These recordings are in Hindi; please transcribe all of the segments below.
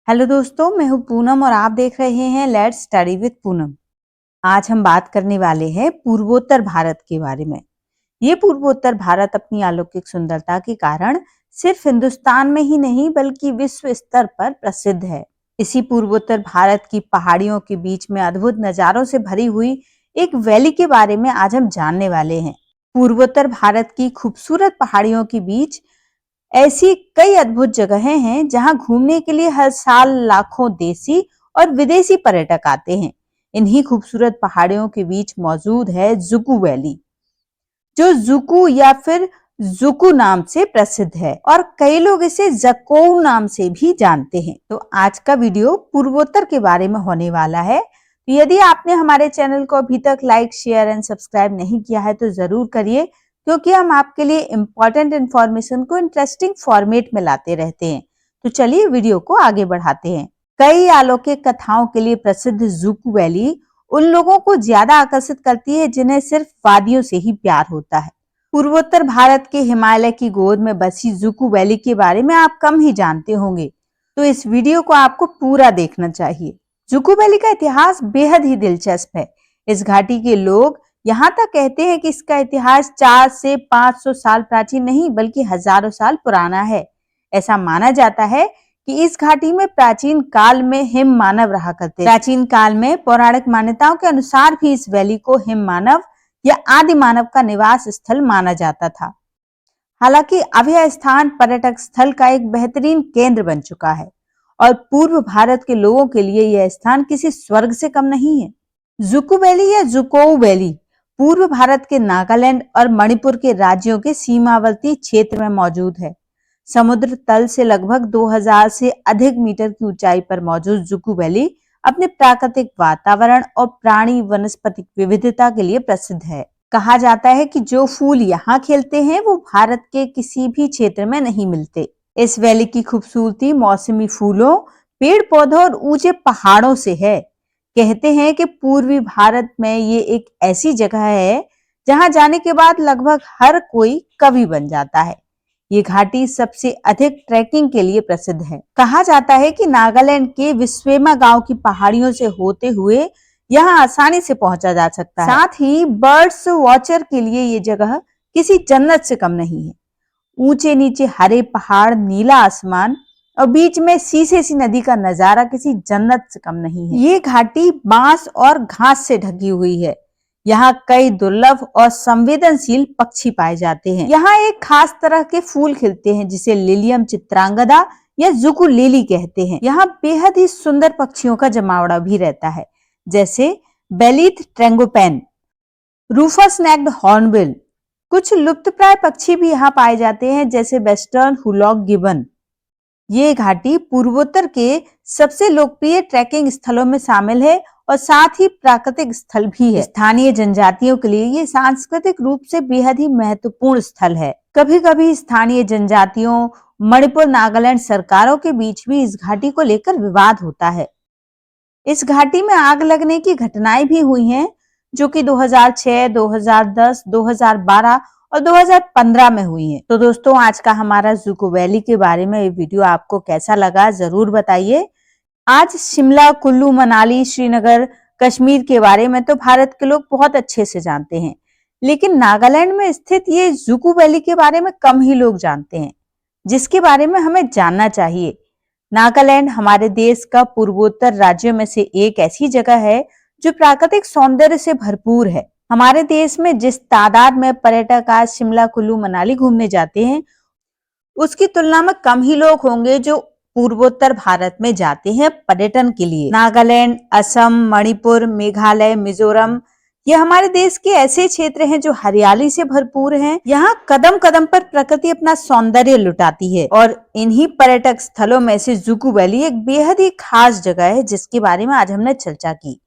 हेलो दोस्तों, मैं हूं पूनम और आप देख रहे हैं लेट्स स्टडी विद पूनम। आज हम बात करने वाले हैं पूर्वोत्तर भारत के बारे में। ये पूर्वोत्तर भारत अपनी अलौकिक सुंदरता के कारण सिर्फ हिंदुस्तान में ही नहीं बल्कि विश्व स्तर पर प्रसिद्ध है। इसी पूर्वोत्तर भारत की पहाड़ियों के बीच में अद्भुत नजारों से भरी हुई एक वैली के बारे में आज हम जानने वाले हैं। पूर्वोत्तर भारत की खूबसूरत पहाड़ियों के बीच ऐसी कई अद्भुत जगहें हैं जहां घूमने के लिए हर साल लाखों देसी और विदेशी पर्यटक आते हैं। इन्हीं खूबसूरत पहाड़ियों के बीच मौजूद है जुकू वैली, जो जुकू या फिर जुकू नाम से प्रसिद्ध है और कई लोग इसे जकोउ नाम से भी जानते हैं। तो आज का वीडियो पूर्वोत्तर के बारे में होने वाला है। तो यदि आपने हमारे चैनल को अभी तक लाइक, शेयर एंड सब्सक्राइब नहीं किया है तो जरूर करिए, क्योंकि हम आपके लिए इम्पोर्टेंट इंफॉर्मेशन को इंटरेस्टिंग फॉर्मेट में लाते रहते हैं। तो चलिए वीडियो को आगे बढ़ाते हैं। कई अलौकिक कथाओं के लिए प्रसिद्ध जुकू वैली उन लोगों को ज्यादा आकर्षित करती है जिन्हें सिर्फ वादियों से ही प्यार होता है। पूर्वोत्तर भारत के हिमालय की गोद में बसी जुकू वैली के बारे में आप कम ही जानते होंगे, तो इस वीडियो को आपको पूरा देखना चाहिए। जुकू वैली का इतिहास बेहद ही दिलचस्प है। इस घाटी के लोग यहाँ तक कहते हैं कि इसका इतिहास 4 से 500 साल प्राचीन नहीं बल्कि हजारों साल पुराना है। ऐसा माना जाता है कि इस घाटी में प्राचीन काल में हिम मानव रहा करते। प्राचीन काल में पौराणिक मान्यताओं के अनुसार भी इस वैली को हिम मानव या आदि मानव का निवास स्थल माना जाता था। हालांकि अब यह स्थान पर्यटक स्थल का एक बेहतरीन केंद्र बन चुका है और पूर्व भारत के लोगों के लिए यह स्थान किसी स्वर्ग से कम नहीं है। जुकू वैली या जुकोउ वैली पूर्व भारत के नागालैंड और मणिपुर के राज्यों के सीमावर्ती क्षेत्र में मौजूद है। समुद्र तल से लगभग 2000 से अधिक मीटर की ऊंचाई पर मौजूद जुकू वैली अपने प्राकृतिक वातावरण और प्राणी वनस्पतिक विविधता के लिए प्रसिद्ध है। कहा जाता है कि जो फूल यहाँ खिलते हैं वो भारत के किसी भी क्षेत्र में नहीं मिलते। इस वैली की खूबसूरती मौसमी फूलों, पेड़ पौधों और ऊंचे पहाड़ों से है। कहते हैं कि पूर्वी भारत में ये एक ऐसी जगह है जहां जाने के बाद लगभग हर कोई कवि बन जाता है। ये घाटी सबसे अधिक ट्रैकिंग के लिए प्रसिद्ध है। कहा जाता है कि नागालैंड के विस्वेमा गांव की पहाड़ियों से होते हुए यहाँ आसानी से पहुंचा जा सकता है। साथ ही बर्ड्स वॉचर के लिए ये जगह किसी जन्नत से कम नहीं है। ऊंचे नीचे हरे पहाड़, नीला आसमान और बीच में शीशे सी नदी का नजारा किसी जन्नत से कम नहीं है। ये घाटी बांस और घास से ढकी हुई है। यहाँ कई दुर्लभ और संवेदनशील पक्षी पाए जाते हैं। यहाँ एक खास तरह के फूल खिलते हैं जिसे लिलियम चित्रांगदा या जुकू लिली कहते हैं। यहाँ बेहद ही सुंदर पक्षियों का जमावड़ा भी रहता है, जैसे बेलीथ ट्रेंगोपेन, रूफस नेक्ड हॉर्नबिल। कुछ लुप्तप्राय पक्षी भी यहाँ पाए जाते हैं जैसे वेस्टर्न हुलॉक गिबन। ये घाटी पूर्वोत्तर के सबसे लोकप्रिय ट्रैकिंग स्थलों में शामिल है और साथ ही प्राकृतिक स्थल भी है। स्थानीय जनजातियों के लिए ये सांस्कृतिक रूप से बेहद ही महत्वपूर्ण स्थल है। कभी कभी स्थानीय जनजातियों, मणिपुर, नागालैंड सरकारों के बीच भी इस घाटी को लेकर विवाद होता है। इस घाटी में आग लगने की घटनाएं भी हुई हैं, जो कि 2006, 2010, 2012 और 2015 में हुई है। तो दोस्तों, आज का हमारा जुकू वैली के बारे में ये वीडियो आपको कैसा लगा जरूर बताइए। आज शिमला, कुल्लू, मनाली, श्रीनगर, कश्मीर के बारे में तो भारत के लोग बहुत अच्छे से जानते हैं, लेकिन नागालैंड में स्थित ये जुकू वैली के बारे में कम ही लोग जानते हैं, जिसके बारे में हमें जानना चाहिए। नागालैंड हमारे देश का पूर्वोत्तर राज्यों में से एक ऐसी जगह है जो प्राकृतिक सौंदर्य से भरपूर है। हमारे देश में जिस तादाद में पर्यटक आज शिमला, कुल्लू, मनाली घूमने जाते हैं, उसकी तुलना में कम ही लोग होंगे जो पूर्वोत्तर भारत में जाते हैं पर्यटन के लिए। नागालैंड, असम, मणिपुर, मेघालय, मिजोरम, ये हमारे देश के ऐसे क्षेत्र हैं जो हरियाली से भरपूर हैं। यहाँ कदम कदम पर प्रकृति अपना सौंदर्य लुटाती है और इन्हीं पर्यटक स्थलों में से जुकू वैली एक बेहद ही खास जगह है, जिसके बारे में आज हमने चर्चा की।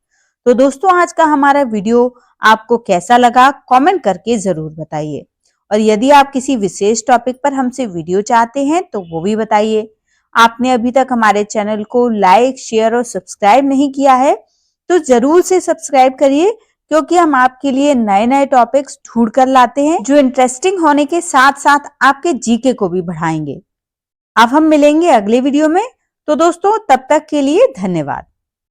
तो दोस्तों, आज का हमारा वीडियो आपको कैसा लगा कमेंट करके जरूर बताइए, और यदि आप किसी विशेष टॉपिक पर हमसे वीडियो चाहते हैं तो वो भी बताइए। आपने अभी तक हमारे चैनल को लाइक, शेयर और सब्सक्राइब नहीं किया है तो जरूर से सब्सक्राइब करिए, क्योंकि हम आपके लिए नए नए टॉपिक्स ढूंढ कर लाते हैं जो इंटरेस्टिंग होने के साथ साथ आपके जीके को भी बढ़ाएंगे। अब हम मिलेंगे अगले वीडियो में। तो दोस्तों तब तक के लिए धन्यवाद।